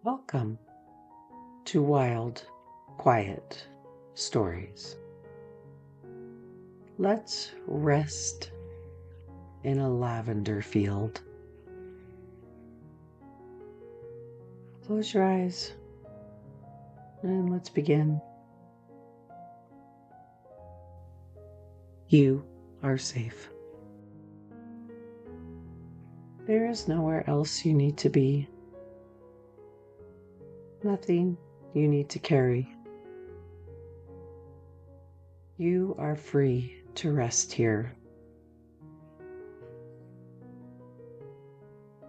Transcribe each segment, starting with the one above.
Welcome to Wild, Quiet Stories. Let's rest in a lavender field. Close your eyes and let's begin. You are safe. There is nowhere else you need to be. Nothing you need to carry. You are free to rest here.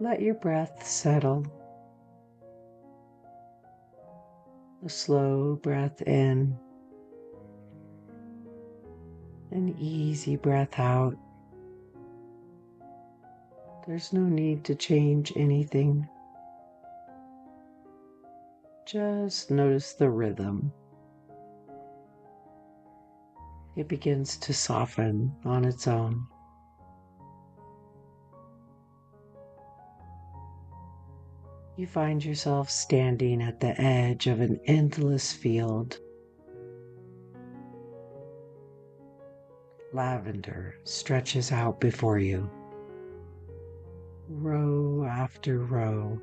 Let your breath settle. A slow breath in, an easy breath out. There's no need to change anything. Just notice the rhythm. It begins to soften on its own. You find yourself standing at the edge of an endless field. Lavender stretches out before you, row after row.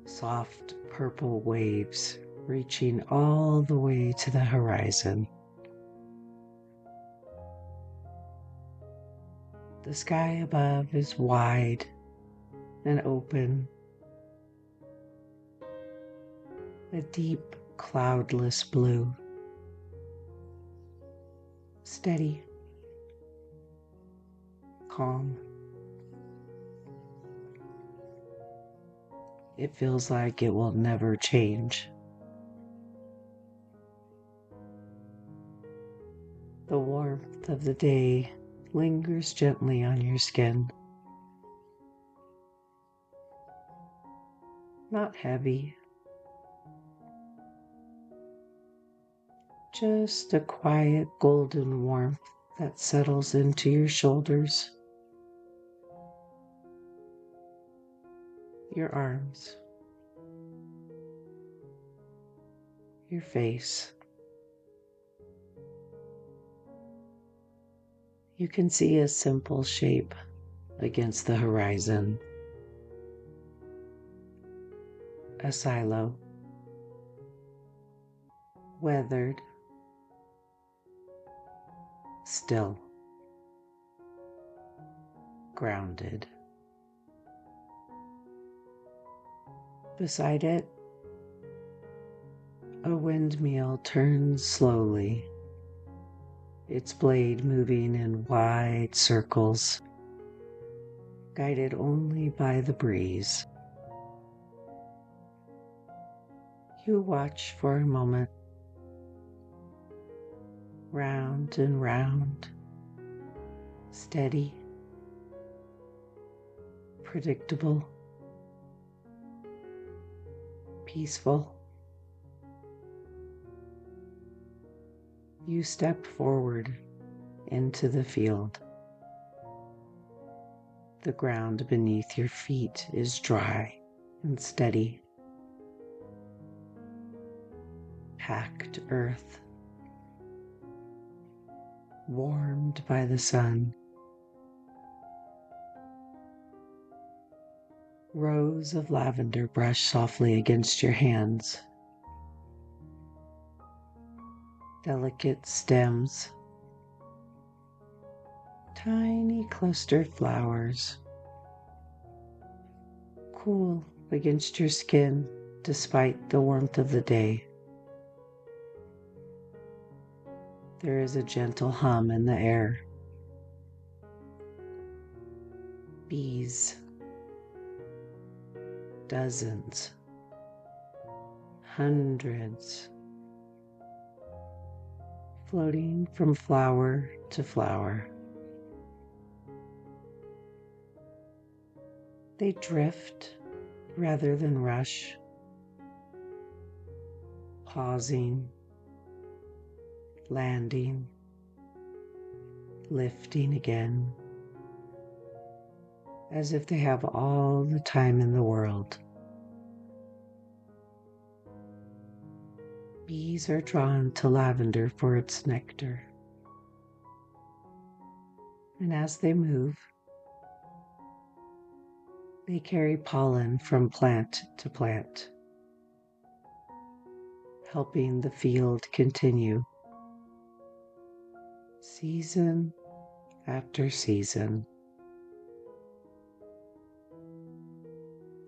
Soft purple waves reaching all the way to the horizon. The sky above is wide and open, a deep, cloudless blue. Steady, calm. It feels like it will never change. The warmth of the day lingers gently on your skin. Not heavy, just a quiet golden warmth that settles into your shoulders, your arms, your face. You can see a simple shape against the horizon. A silo, weathered, still, grounded. Beside it, a windmill turns slowly, its blade moving in wide circles, guided only by the breeze. You watch for a moment, round and round, steady, predictable, peaceful. You step forward into the field. The ground beneath your feet is dry and steady. Packed earth, warmed by the sun. Rows of lavender brush softly against your hands. Delicate stems, tiny clustered flowers, cool against your skin despite the warmth of the day. There is a gentle hum in the air. Bees, dozens, hundreds, floating from flower to flower. They drift rather than rush, pausing, landing, lifting again, as if they have all the time in the world. Bees are drawn to lavender for its nectar. And as they move, they carry pollen from plant to plant, helping the field continue season after season.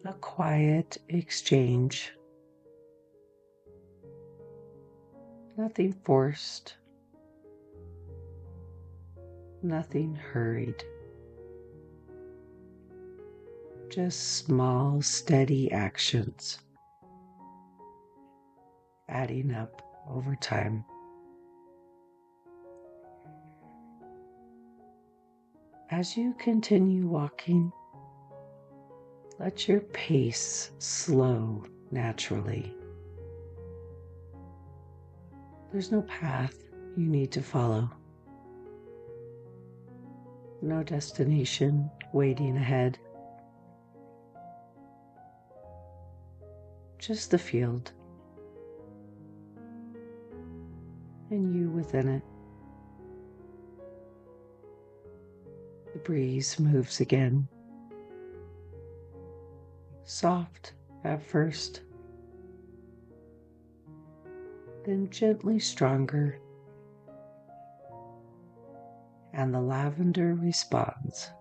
A quiet exchange, nothing forced, nothing hurried. Just small, steady actions adding up over time. As you continue walking, let your pace slow naturally. There's no path you need to follow, no destination waiting ahead. Just the field and you within it. The breeze moves again, soft at first, then gently stronger, and the lavender responds.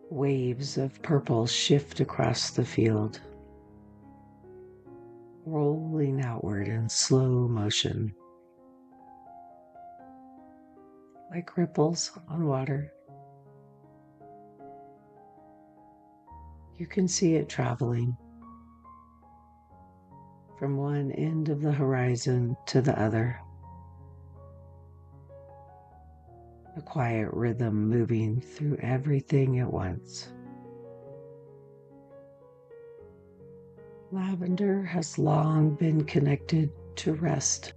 Waves of purple shift across the field, rolling outward in slow motion, like ripples on water. You can see it traveling from one end of the horizon to the other, a quiet rhythm moving through everything at once. Lavender has long been connected to rest,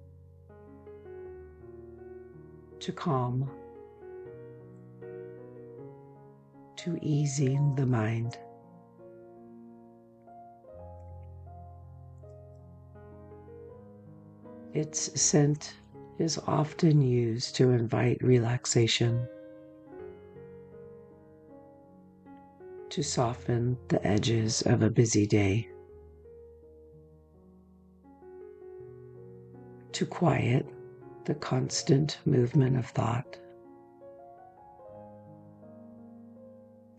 to calm, to easing the mind. Its scent is often used to invite relaxation, to soften the edges of a busy day, to quiet the constant movement of thought.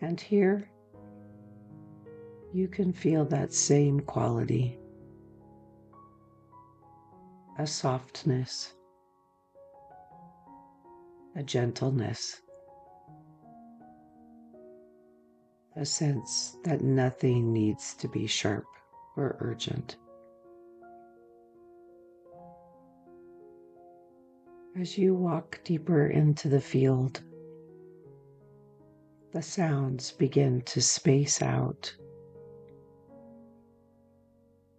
And here, you can feel that same quality, a softness, a gentleness, a sense that nothing needs to be sharp or urgent. As you walk deeper into the field, the sounds begin to space out.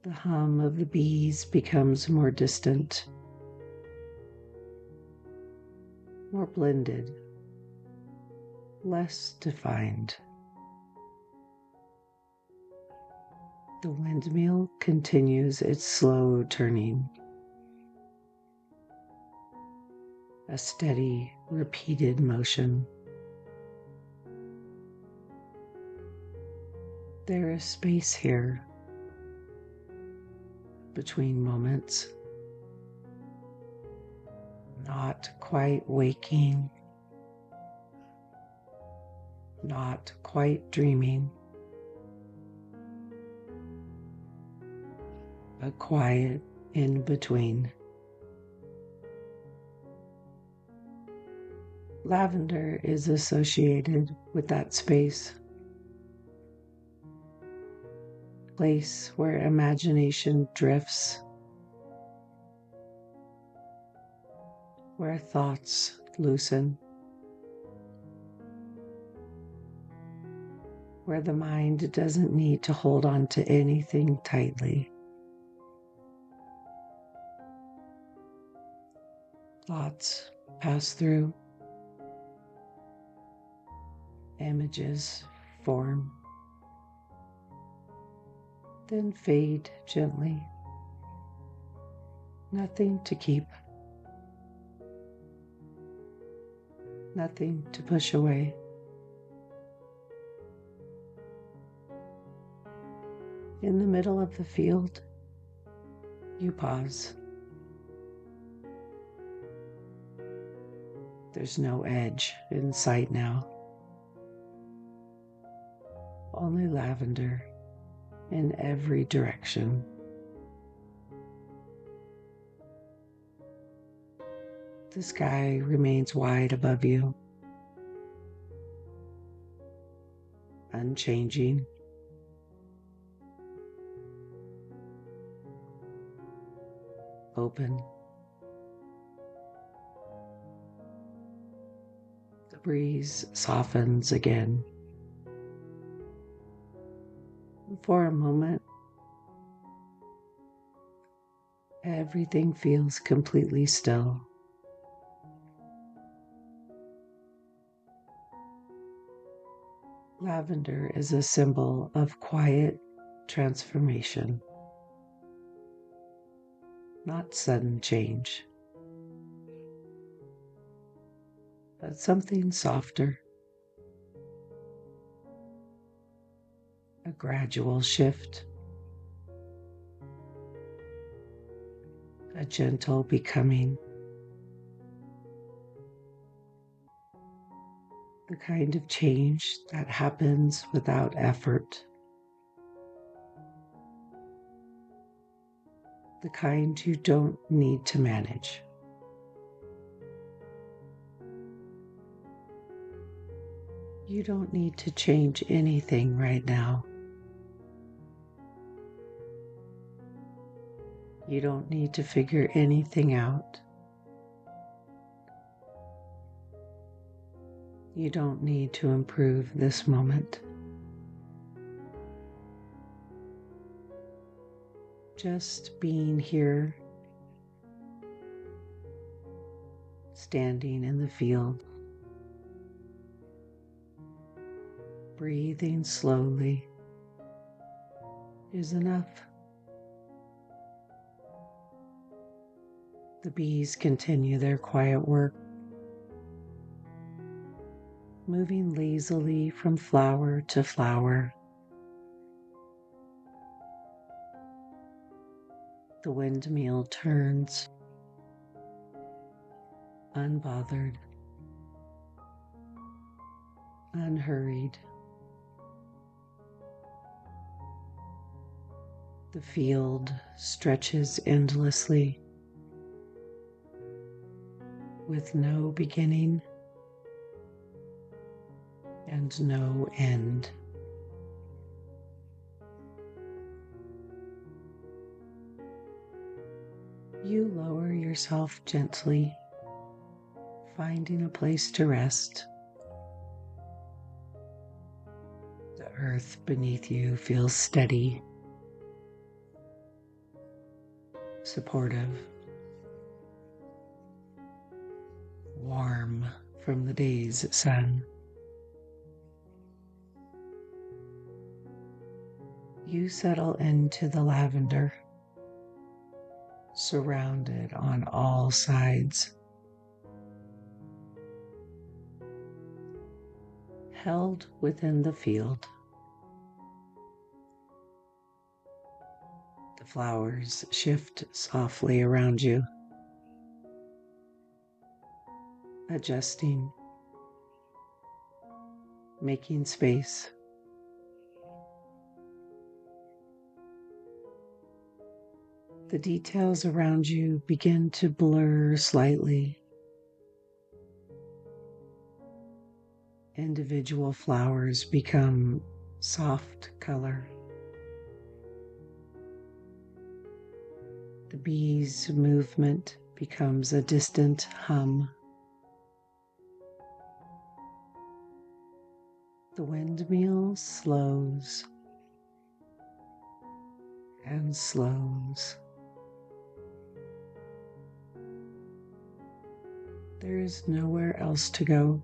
The hum of the bees becomes more distant, more blended, less defined. The windmill continues its slow turning, a steady, repeated motion. There is space here between moments, not quite waking, not quite dreaming, but quiet in between. Lavender is associated with that space, place where imagination drifts, where thoughts loosen, where the mind doesn't need to hold on to anything tightly. Thoughts pass through, images form, then fade gently. Nothing to keep, nothing to push away. In the middle of the field, you pause. There's no edge in sight now, only lavender in every direction. The sky remains wide above you, unchanging. Open. The breeze softens again. For a moment, everything feels completely still. Lavender is a symbol of quiet transformation, not sudden change, but something softer, a gradual shift, a gentle becoming, the kind of change that happens without effort, the kind you don't need to manage. You don't need to change anything right now. You don't need to figure anything out. You don't need to improve this moment. Just being here, standing in the field, breathing slowly is enough. The bees continue their quiet work, moving lazily from flower to flower. The windmill turns, unbothered, unhurried. The field stretches endlessly, with no beginning and no end. You lower yourself gently, finding a place to rest. The earth beneath you feels steady, supportive, warm from the day's sun. You settle into the lavender, surrounded on all sides, held within the field. The flowers shift softly around you, adjusting, making space. The details around you begin to blur slightly. Individual flowers become soft color. The bees' movement becomes a distant hum. The windmill slows and slows. There is nowhere else to go.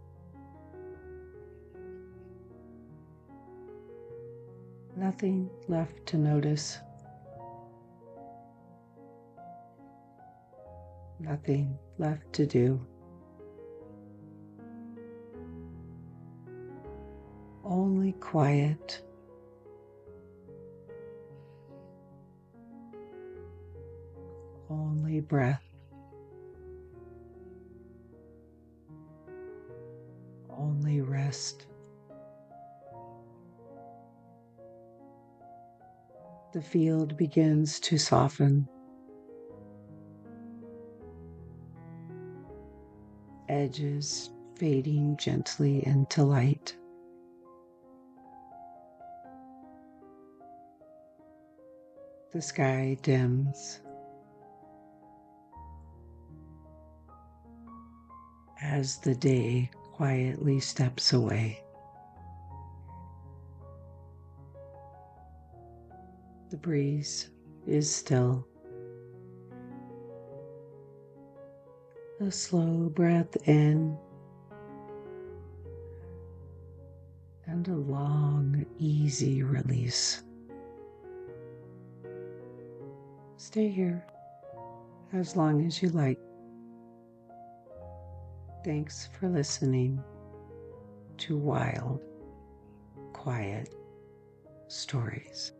Nothing left to notice. Nothing left to do. Only quiet. Only breath. Only rest. The field begins to soften. Edges fading gently into light. The sky dims as the day quietly steps away. The breeze is still. A slow breath in and a long, easy release. Stay here as long as you like. Thanks for listening to Wild, Quiet Stories.